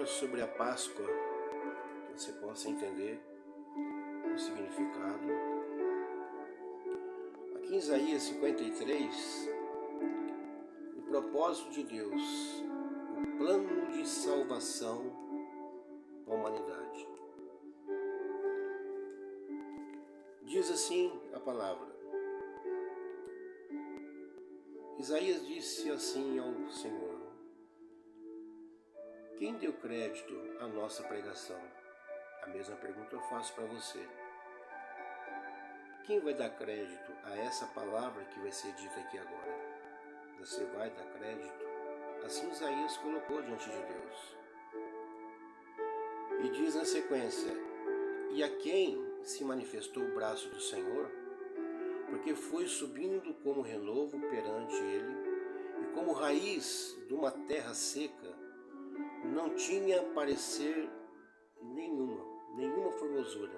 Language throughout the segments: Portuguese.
palavra sobre a Páscoa, que você possa entender o significado. Aqui em Isaías 53, o propósito de Deus, o plano de salvação para a humanidade. Diz assim a palavra. Isaías disse assim ao Senhor: quem deu crédito à nossa pregação? A mesma pergunta eu faço para você. Quem vai dar crédito a essa palavra que vai ser dita aqui agora? Você vai dar crédito? Assim Isaías colocou diante de Deus. E diz na sequência: e a quem se manifestou o braço do Senhor? Porque foi subindo como renovo perante ele, e como raiz de uma terra seca, não tinha parecer nenhuma formosura.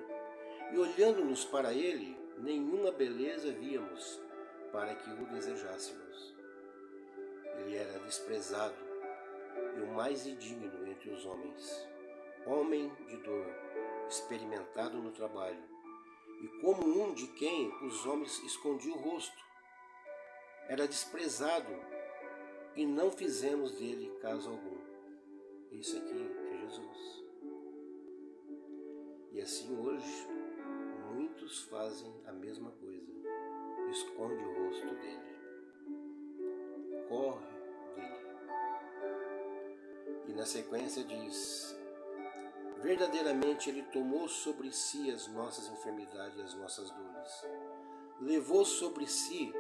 E olhando-nos para ele, nenhuma beleza víamos, para que o desejássemos. Ele era desprezado e o mais indigno entre os homens, homem de dor, experimentado no trabalho, e como um de quem os homens escondiam o rosto. Era desprezado e não fizemos dele caso algum. Isso aqui é Jesus. E assim hoje, muitos fazem a mesma coisa. Esconde o rosto dele. Corre dele. E na sequência diz: verdadeiramente ele tomou sobre si as nossas enfermidades e as nossas dores. Levou sobre si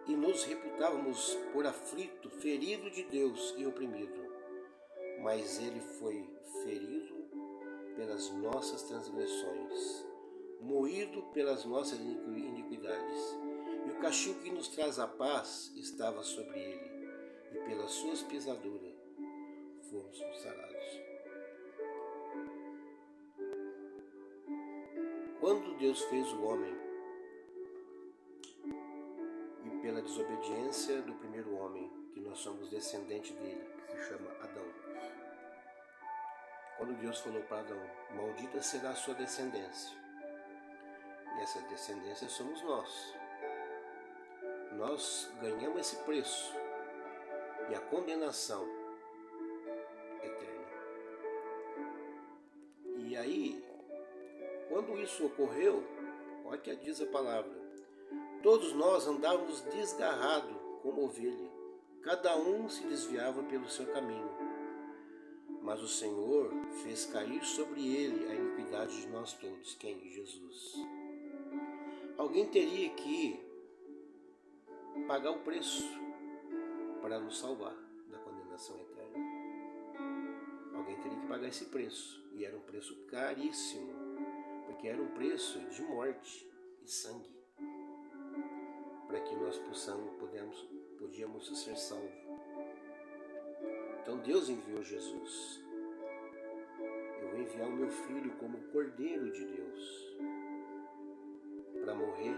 e nos reputávamos por aflito, ferido de Deus e oprimido. Mas ele foi ferido pelas nossas transgressões, moído pelas nossas iniquidades. E o castigo que nos traz a paz estava sobre ele, e pelas suas pisaduras fomos sarados. Quando Deus fez o homem, e pela desobediência do primeiro homem, que nós somos descendentes dele, que se chama Adão, quando Deus falou para Adão: maldita será a sua descendência, e essa descendência somos nós. Nós ganhamos esse preço e a condenação eterna. E aí, quando isso ocorreu, olha o que diz a palavra: todos nós andávamos desgarrados como ovelha, cada um se desviava pelo seu caminho. Mas o Senhor fez cair sobre ele a iniquidade de nós todos. Quem? Jesus. Alguém teria que pagar o preço para nos salvar da condenação eterna. Alguém teria que pagar esse preço. E era um preço caríssimo, porque era um preço de morte e sangue, para que nós podíamos ser salvos. Então Deus enviou Jesus. Eu vou enviar o meu filho como cordeiro de Deus para morrer,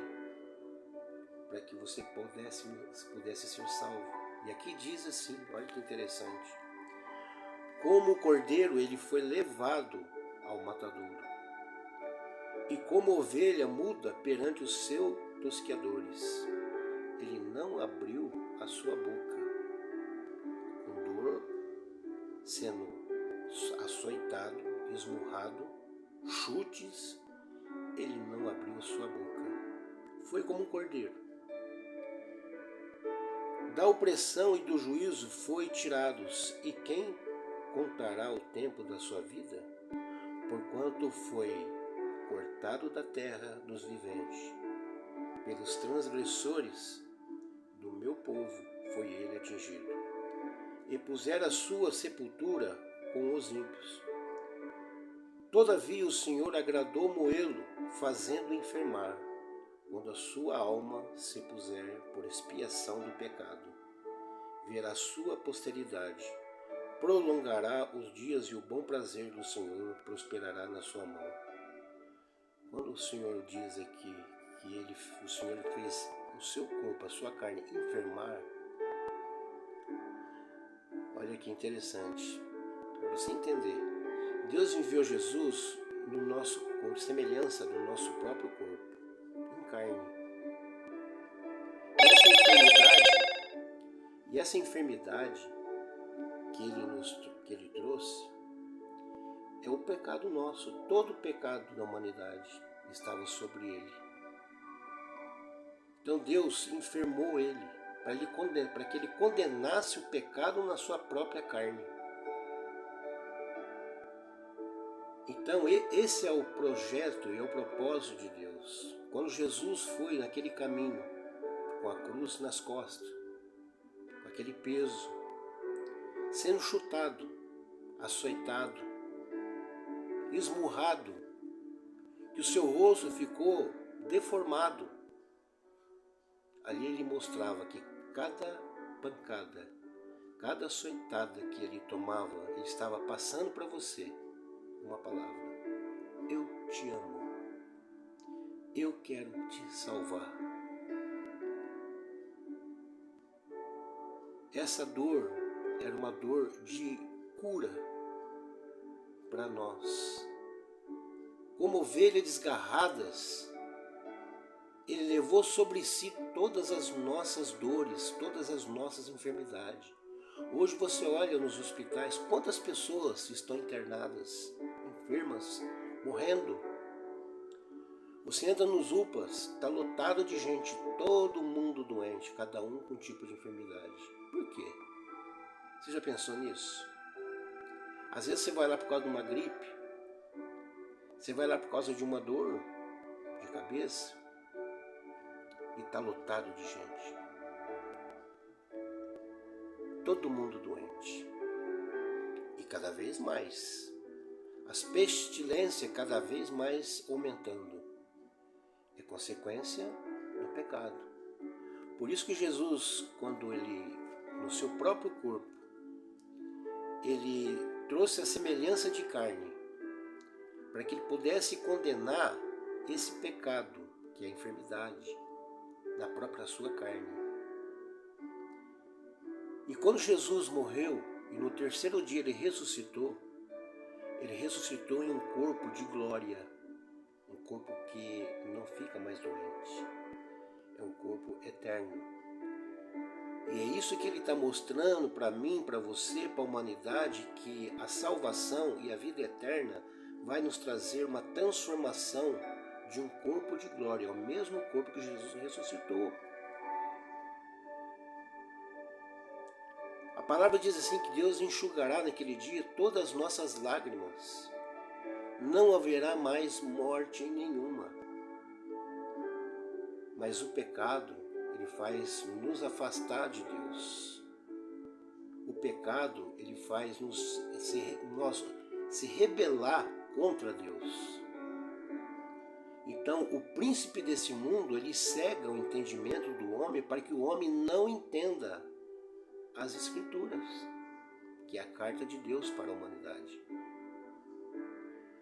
para que você pudesse ser salvo. E aqui diz assim, olha que interessante: como o cordeiro ele foi levado ao matadouro, e como ovelha muda perante os seus tosqueadores, ele não abriu a sua boca. Com dor, sendo açoitado, esmurrado, chutes, ele não abriu a sua boca. Foi como um cordeiro. Da opressão e do juízo foi tirados, e quem contará o tempo da sua vida? Porquanto foi cortado da terra dos viventes, pelos transgressores do meu povo foi ele atingido. E puseram a sua sepultura com os ímpios. Todavia o Senhor agradou moê-lo, fazendo enfermar, quando a sua alma se puser por expiação do pecado. Verá sua posteridade, prolongará os dias, e o bom prazer do Senhor prosperará na sua mão. Quando o Senhor diz aqui que o Senhor fez o seu corpo, a sua carne enfermar, olha que interessante. para você entender. Deus enviou Jesus no nosso corpo, semelhança do nosso próprio corpo, em carne. E essa enfermidade que ele trouxe é o pecado nosso. Todo o pecado da humanidade estava sobre ele. Então Deus enfermou ele para que ele condenasse o pecado na sua própria carne. Então esse é o projeto e é o propósito de Deus. Quando Jesus foi naquele caminho, com a cruz nas costas, com aquele peso, sendo chutado, açoitado, esmurrado, que o seu rosto ficou deformado. Ali ele mostrava que cada pancada, cada açoitada que ele tomava, ele estava passando para você uma palavra: eu te amo, eu quero te salvar. Essa dor era uma dor de cura para nós. Como ovelhas desgarradas, ele levou sobre si todas as nossas dores, todas as nossas enfermidades. Hoje você olha nos hospitais, quantas pessoas estão internadas, enfermas, morrendo. Você entra nos UPAs, está lotado de gente, todo mundo doente, cada um com um tipo de enfermidade. Por quê? Você já pensou nisso? Às vezes você vai lá por causa de uma gripe, você vai lá por causa de uma dor de cabeça e está lotado de gente. Todo mundo doente. E cada vez mais. As pestilências cada vez mais aumentando. É consequência do pecado. Por isso que Jesus, quando ele, no seu próprio corpo, ele trouxe a semelhança de carne, para que ele pudesse condenar esse pecado, que é a enfermidade, na própria sua carne. E quando Jesus morreu, e no terceiro dia ele ressuscitou em um corpo de glória, um corpo que não fica mais doente, é um corpo eterno. E é isso que ele está mostrando para mim, para você, para a humanidade, que a salvação e a vida eterna vai nos trazer uma transformação de um corpo de glória, é o mesmo corpo que Jesus ressuscitou. A palavra diz assim que Deus enxugará naquele dia todas as nossas lágrimas. Não haverá mais morte nenhuma. Mas o pecado, ele faz nos afastar de Deus. O pecado, ele faz nós se rebelar contra Deus. Então, o príncipe desse mundo, ele cega o entendimento do homem para que o homem não entenda as Escrituras, que é a carta de Deus para a humanidade.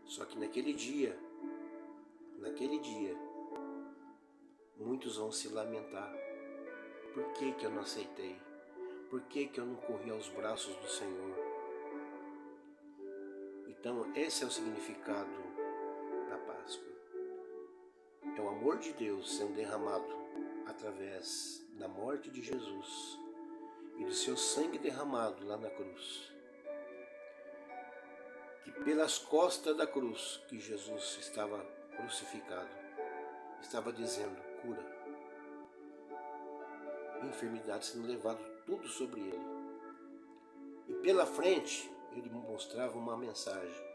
Só que naquele dia, muitos vão se lamentar. Por que eu não aceitei? Por que eu não corri aos braços do Senhor? Então, esse é o significado da Páscoa. É o amor de Deus sendo derramado através da morte de Jesus e do seu sangue derramado lá na cruz. Que pelas costas da cruz que Jesus estava crucificado, estava dizendo: cura. Enfermidade sendo levado tudo sobre ele. E pela frente ele mostrava uma mensagem: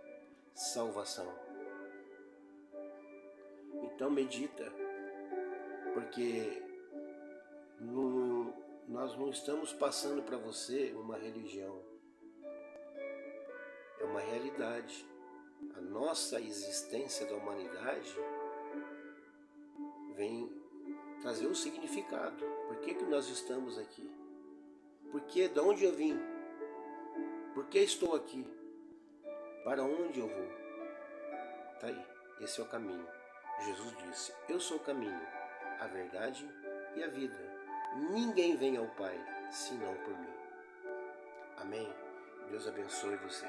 salvação. Então medita, porque nós não estamos passando para você uma religião, é uma realidade. A nossa existência da humanidade vem trazer um significado. Por que nós estamos aqui? Por que, de onde eu vim? Por que estou aqui? Para onde eu vou? Está aí, esse é o caminho. Jesus disse: eu sou o caminho, a verdade e a vida. Ninguém vem ao Pai senão por mim. Amém? Deus abençoe você.